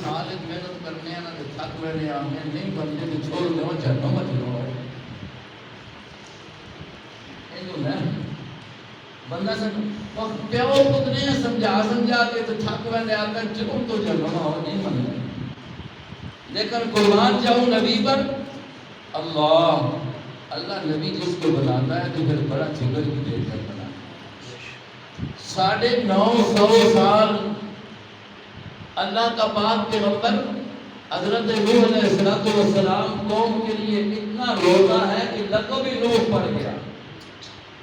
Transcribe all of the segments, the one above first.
سال ایک محنت کرنے ہیں نا تو تھک رہے ہیں نہیں بنتے تو چھوڑ دو جنوں مت لو بندہ سب پیو پتنے سمجھا کے تو تھک رہے آتا ہے چلو تو جنوں ہو نہیں بننا لیکن قربان جاؤں نبی پر اللہ نبی جس کو بناتا ہے تو پھر بڑا جگر کی دیر کر بناتا ہے 950 سال اللہ کا پاک پیغمبر حضرت نوح علیہ السلام قوم کے لیے اتنا روتا ہے کہ لقب ہی نوح پڑ گیا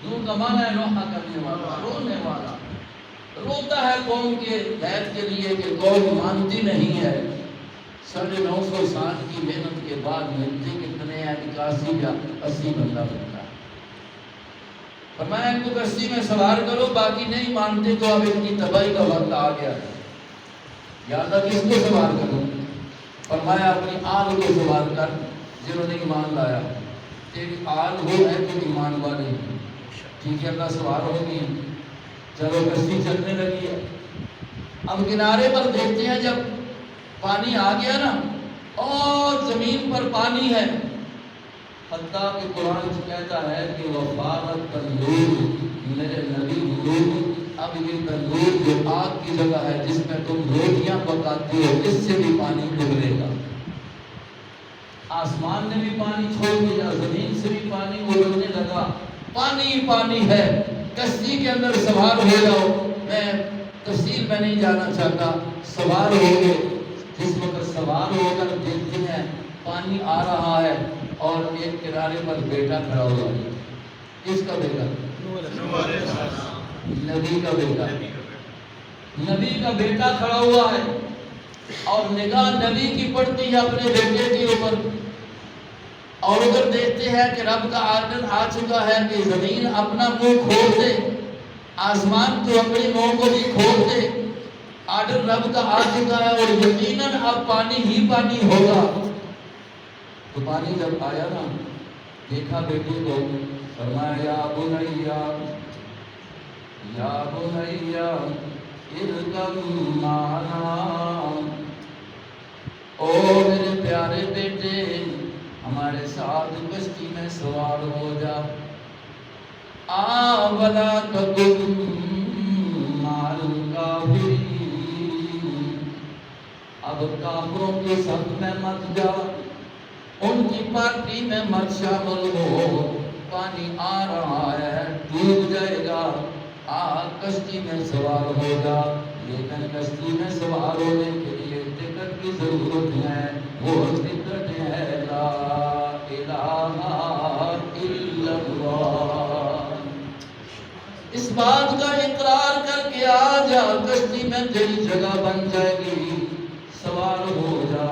نوح کا معنی ہے نوحہ کرنے والا رونے والا روتا ہے قوم کے ہدایت کے لیے کہ قوم مانتی نہیں ہے 950 سال کی محنت کے بعد ملتے کتنے ہیں 81 یا 80 بندہ بنتا ہے فرمایا ان کو کشتی میں سوار کرو باقی نہیں مانتے تو اب ان کی تباہی کا وقت آ گیا ہے یاد کس کو سوار کرو فرمایا اپنی آل کو سوار کر جنہوں نے ایمان لایا تیری آل وہ ہے تو ایمان والے ٹھیک ہے اللہ سوار ہوگی چلو کشتی چلنے لگی ہے اب کنارے پر دیکھتے ہیں جب پانی آ گیا نا اور زمین پر پانی ہے حتیٰ کہ قرآن کہتا ہے کہ وفارت تنور میرے نبی حضور اب یہ تنور جو آگ کی جگہ ہے جس میں تم روٹیاں پکاتے ہو اس سے بھی پانی ابلے گا آسمان نے بھی پانی چھوڑ دیا زمین سے بھی پانی ابلنے لگا پانی پانی ہے کشتی کے اندر سوار ہو جاؤ میں تفصیل میں نہیں جانا چاہتا سوار ہو گئے جس وقت سوار ہو کر دیکھتے ہیں پانی آ رہا ہے اور ایک کنارے پر بیٹا کھڑا ہوا ہے کس کا بیٹا نبی کا بیٹا نبی کا بیٹا کھڑا ہوا ہے اور نگاہ نبی کی پڑتی ہے اپنے بیٹے کے اوپر اور ادھر دیکھتے ہیں کہ رب کا آرڈر آ چکا ہے کہ زمین اپنا منہ کھول دے آسمان تو اپنی منہ کو بھی کھول دے آرڈر رب کا آ چکا ہے اور یقیناً اب پانی ہی پانی ہوگا تو پانی جب آیا نا دیکھا بیٹے کو فرمایا یا بنیا ارکب معنا او میرے پیارے بیٹے ہمارے ساتھ کشتی میں سوار ہو جا ولا تکن مع الکافرین اب کافروں کے ساتھ میں مت جا ان کی پارٹی میں مت شامل ہو پانی آ رہا ہے ڈوب جائے گا کشتی میں سوار ہو جا لیکن کشتی میں سوار ہونے کے لیے ٹکٹ کی ضرورت ہے وہ ٹکٹ ہے لا الہ الا اللہ اس بات کا اقرار کر کے آ جا کشتی میں تیری جگہ بن جائے گی سوار ہو جا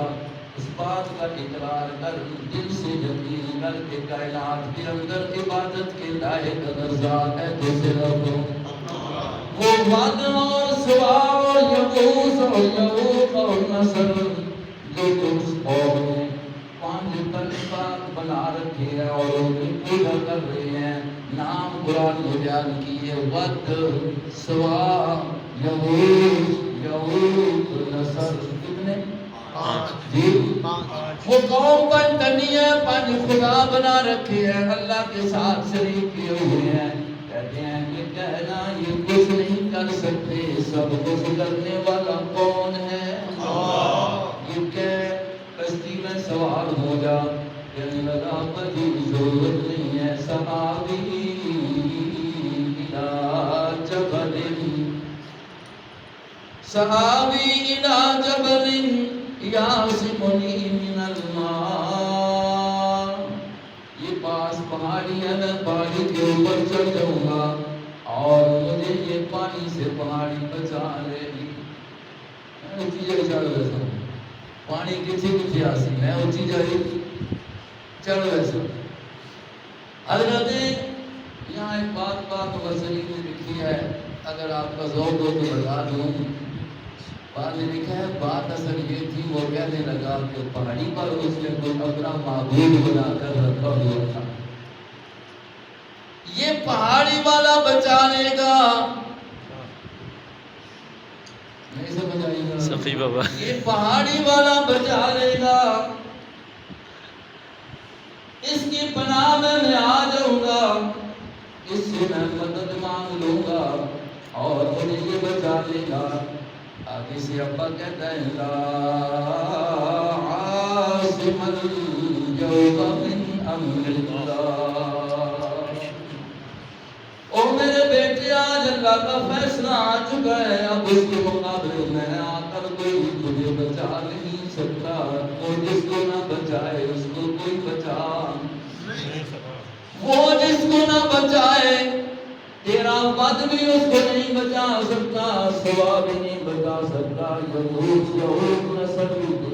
اس بات کا اقرار کر دل سے یقین کر کے کائنات کے اندر عبادت کے لائق اگر ذات ہے تو صرف وہ وعد اور سوا اور یغوث اور یعوق اور نصر جو اس قوم نے 5 تنقات بنا رکھے ہیں اور ان کی پوجا کر رہے ہیں نام قرآن نے بیان کیے ود سوا یغوث یعوق نصر کتنے وہ قوم 5 تنیاں 5 خدا بنا رکھے ہیں اللہ کے ساتھ شریک کیے ہوئے ہیں کہتے ہیں کہ کہنا یہ کچھ نہیں کر سکتے سب کچھ کرنے والا کون ہے اللہ یہ کہ کشتی میں سوار ہو جا کہنے لگا کبھی ضرورت نہیں ہے صحابی الى جبل یعصمنی من الماء یہ پاس پہاڑی ہے میں پہاڑی کے اوپر چڑھ جاؤں گا اور مجھے یہ پانی سے پہاڑی بچا لے گی میں اونچی جگہ چڑھ ویسا پانی کسی کچھ آسی میں اونچی جگہ چڑھ ویسا حضرت یہاں ایک بات وسلی میں لکھی ہے اگر آپ کا ذوق ہو تو بتا دوں بعد میں لکھا ہے بات اصل یہ تھی وہ کہنے لگا کہ پہاڑی پر اس نے کوئی اپنا معبود بنا کر رکھا ہوا تھا یہ پہاڑی والا بچا لے گا نہیں بجائی گا صفی بابا یہ پہاڑی والا بچا لے گا، اس کی پناہ میں آ جاؤں گا، اس سے میں مدد مانگ لوں گا اور تجھے یہ بچا لے گا۔ آگے سے ابا کہتا ہے لا عاصم اليوم من امر اللہ، او میرے بیٹے آج اللہ کا فیصلہ آ چکا ہے، اب اس کے مقابلے میں آ کر کوئی تجھے بچا نہیں سکتا، وہ جس کو نہ بچائے اس کو کوئی بچا، وہ جس کو نہ بچائے تیرا بد بھی اس کو نہیں بچا سکتا، سوا بھی نہیں بچا سکتا۔ یہود نسل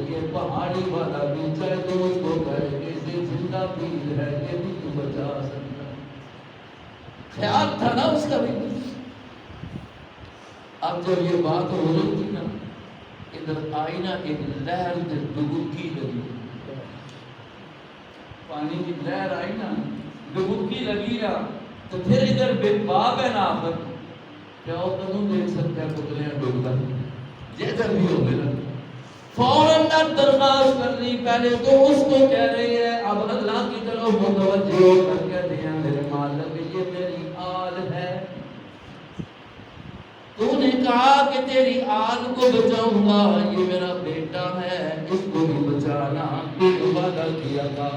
یہ پہاڑی والا بھی چاہے تو اس کو کہے کہ اسے زندہ پیر ہے یہ بھی تو بچا سکتا، خیال تھا نا اس کا بھی۔ اب جب یہ بات ہو رہی تھی نا، ادھر آئی نا ایک لہر ڈبکی لگی، پانی کی لہر آئی نا ڈبکی لگی نا، تو پھر ادھر باب ہے نا آفر پیو تنوں دیکھ سکتا ہے پتلیاں ڈوبتا جیسا بھی ہو گیا، فوراً درخواست کر لی، پہلے تو اس کو کہہ رہی ہے، اب اللہ کی طرف متوجہ ہو کر کہتے ہیں میرے مالک یہ میری آل ہے، تو نے کہا کہ تیری آل کو بچاؤں گا، یہ میرا بیٹا ہے اس کو بھی بچانا، تو وعدہ کیا تھا۔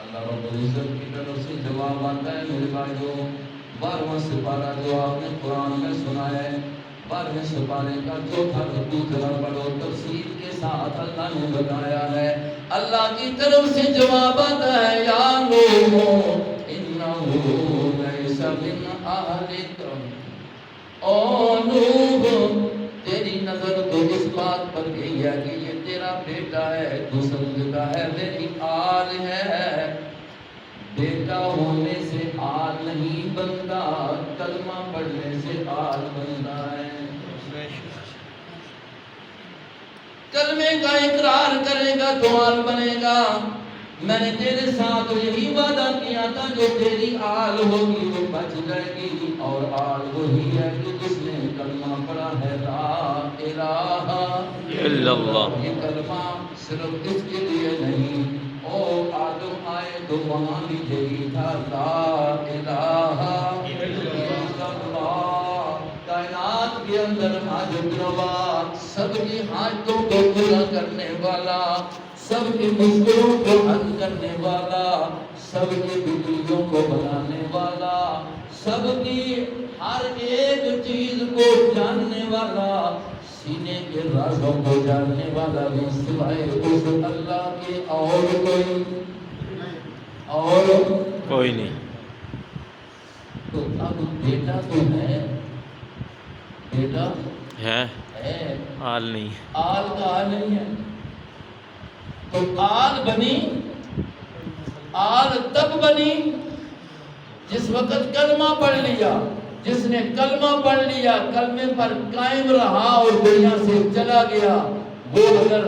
اللہ رب العزت کی طرف سے جواب آتا ہے میرے بھائیوں، 12واں سپارہ جو آپ نے قرآن میں سنا ہے، 12ویں سپارے کا چوتھا رکوع ذرا پڑھو، تفصیل کے ساتھ اللہ نے بتایا ہے، اللہ کی طرف سے جواب آتا ہے یا نوح انہ لیس من اہلک، او نوح تیری نظر تو اس بات پر گئی ہے کہ یہ تیرا بیٹا ہے، تو سمجھتا ہے میری آل ہے، بیٹا ہونے سے آل نہیں بنتا، کلمہ پڑھنے سے آل بنتا ہے، کلمے کا اقرار کرے گا تو آل بنے گا۔ میں نے تیرے ساتھ یہی وعدہ کیا تھا جو تیری آل ہوگی وہ بچ جائے گی، اور آل وہی ہے کہ جس نے کلمہ پڑھا ہے لا الہ الا اللہ، یہ کلمہ صرف اس کے لیے نہیں، او آدم آئے تو وہاں بھی یہی تھا لا الہ الا اللہ، کائنات کے اندر حاجت روا، سب کی حاجتوں کو پورا کرنے والا، سب کی مشکلوں کو حل کرنے والا، سب کی بیماریوں کو بنانے والا، سب کی ہر ایک چیز کو جاننے والا، سینے کے رازوں کو جاننے والا بھی سوائے اس اللہ کے اور کوئی نہیں۔ تو اب بیٹا تو ہے، بیٹا ہے ہے، آل نہیں، آل کا آل نہیں ہے، تو آل بنی، آل تب بنی جس وقت کلمہ پڑھ لیا، جس نے کلمہ پڑھ لیا، کلمے پر قائم رہا اور دنیا سے چلا گیا، وہ اگر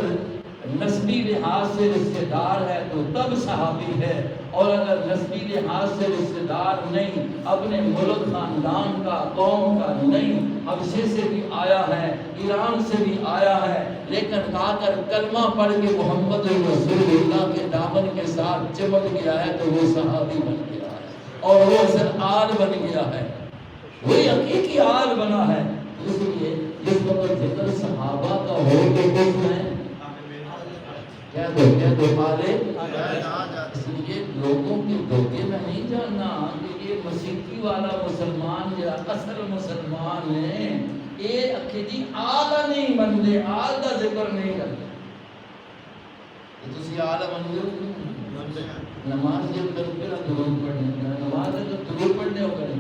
نسبی لحاظ سے رشتہ دار ہے تو تب صحابی ہے، اور اگر نسبی لحاظ سے رشتہ دار نہیں، اپنے ملک خاندان کا قوم کا نہیں، حبشے سے بھی آیا ہے، ایران سے بھی آیا ہے، لیکن آ کر کلمہ پڑھ کے محمد رسول اللہ کے دامن کے ساتھ چمٹ گیا ہے تو وہ صحابی بن گیا ہے، اور وہ اصل آل بن گیا ہے، وہی حقیقی آل بنا ہے۔ اس لیے جس وقت ذکر صحابہ کا ہو تو کچھ میں کیا دو مالے، اس لیے لوگوں کے دھوکے میں نہیں جاننا کہ یہ مسیحی والا مسلمان یا اصل مسلمان ہے، یہ عقیدی آلہ نہیں بنتے، آل کا ذکر نہیں کرتے، تو تسی آلہ بن گئے نماز جب کرتے درود پڑھنے، نماز جب درود پڑھنے ہو کریں